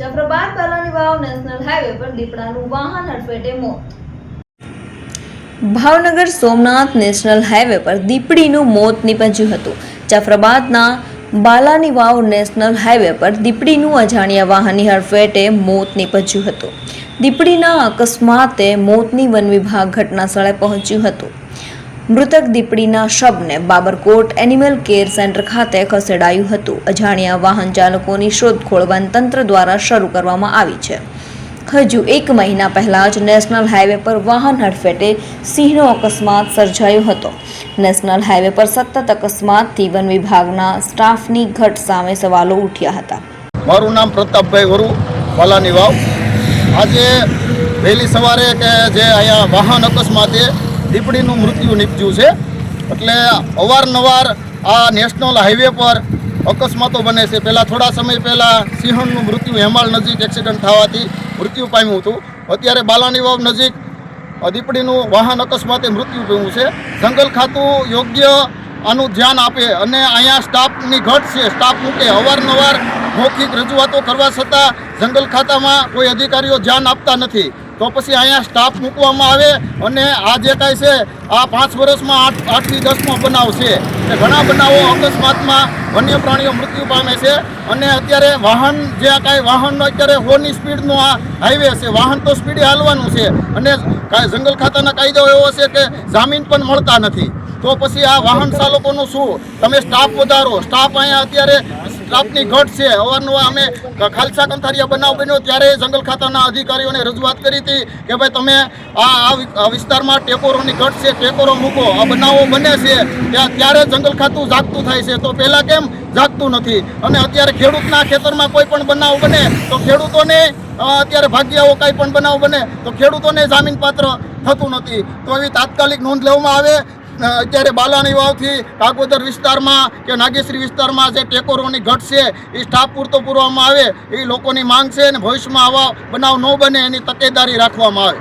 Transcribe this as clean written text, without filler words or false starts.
જાફરાબાદ બાલાની વાવ national highway પર દીપડાનું વાહન અડફેટે મોત। ભાવનગર સોમનાથ નેશનલ હાઈવે પર દીપડીનું મોત નીપજ્યું હતું। જાફરાબાદના બાલાની વાવ નેશનલ હાઈવે પર દીપડીનું અજાણ્યા વાહનની હડફેટે મોત નીપજ્યું હતું। દીપડીના અકસ્માતે મોતની વન વિભાગ ઘટનાસ્થળે પહોંચ્યું હતું। મૃતક દીપડીના શબને બાબરકોટ એનિમલ કેર સેન્ટર ખાતે ખસેડાયું હતું। અજાણ્યા વાહન ચાલકોની શોધખોળ વનતંત્ર દ્વારા શરૂ કરવામાં આવી છે। હજુ 1 મહિના પહેલા જ નેશનલ હાઈવે પર વાહન હડફેટે સિંહનો અકસ્માત સર્જાયો હતો। નેશનલ હાઈવે પર સતત અકસ્માતથી વન વિભાગના સ્ટાફની ઘટ સામે સવાલો ઉઠ્યા હતા। મારું નામ પ્રતાપભાઈ વરુ, બાલાની વાવ। આજે વહેલી સવારે કે જે અહીંયા વાહન અકસ્માતે દીપડીનું મૃત્યુ નીપજ્યું છે। એટલે અવારનવાર આ નેશનલ હાઈવે પર અકસ્માતો બને છે। પહેલાં થોડા સમય પહેલાં સિંહણનું મૃત્યુ હેમાળ નજીક એક્સિડન્ટ થવાથી મૃત્યુ પામ્યું હતું। અત્યારે બાલાની વાવ નજીક દીપડીનું વાહન અકસ્માતે મૃત્યુ પામ્યું છે। જંગલ ખાતું યોગ્ય આનું ધ્યાન આપે અને અહીંયા સ્ટાફની ઘટ છે, સ્ટાફ મૂકે। અવારનવાર મૌખિક રજૂઆતો કરવા છતાં જંગલ ખાતામાં કોઈ અધિકારીઓ ધ્યાન આપતા નથી। તો પછી અહીંયા સ્ટાફ મૂકવામાં આવે અને આ જે કાંઈ છે આ 5 વર્ષમાં 8 થી 10મો બનાવ છે। ઘણા બનાવો અકસ્માતમાં વન્ય પ્રાણીઓ મૃત્યુ પામે છે અને અત્યારે વાહન જે કાંઈ વાહનનો અત્યારે 100ની સ્પીડનો આ હાઈવે છે। વાહન તો સ્પીડે હાલવાનું છે અને જંગલ ખાતાના કાયદો એવો છે કે જામીન પણ મળતા નથી। તો પછી આ વાહન ચાલકોનું શું? તમે સ્ટાફ વધારો। સ્ટાફ અહીંયા અત્યારે સ્ટાફની ઘટ છે। અવારનવાર અમે ખાલસા કંથારિયા બનાવ બન્યો ત્યારે જંગલ ખાતાના અધિકારીઓને રજૂઆત કરી હતી કે ભાઈ તમે આ વિસ્તારમાં ટેકોરોની ઘટ છે, ટેકોરો મૂકો। આ બનાવો બને છે ત્યારે જંગલ ખાતું જાગતું થાય છે, તો પહેલાં કેમ જાગતું નથી? અને અત્યારે ખેડૂતના ખેતરમાં કોઈ પણ બનાવ બને તો ખેડૂતોને અત્યારે ભાગ્યાઓ કાંઈ પણ બનાવ બને તો ખેડૂતોને જામીનપાત્ર થતું નથી। તો એવી તાત્કાલિક નોંધ લેવામાં આવે। અત્યારે બાલાની વાવથી કાગોદર વિસ્તારમાં કે નાગેશ્રી વિસ્તારમાં જે ટેકોરોની ઘટ છે એ સ્ટાફ પૂરતો પૂરવામાં આવે, એ લોકોની માંગ છે અને ભવિષ્યમાં આવા બનાવ ન બને એની તકેદારી રાખવામાં આવે।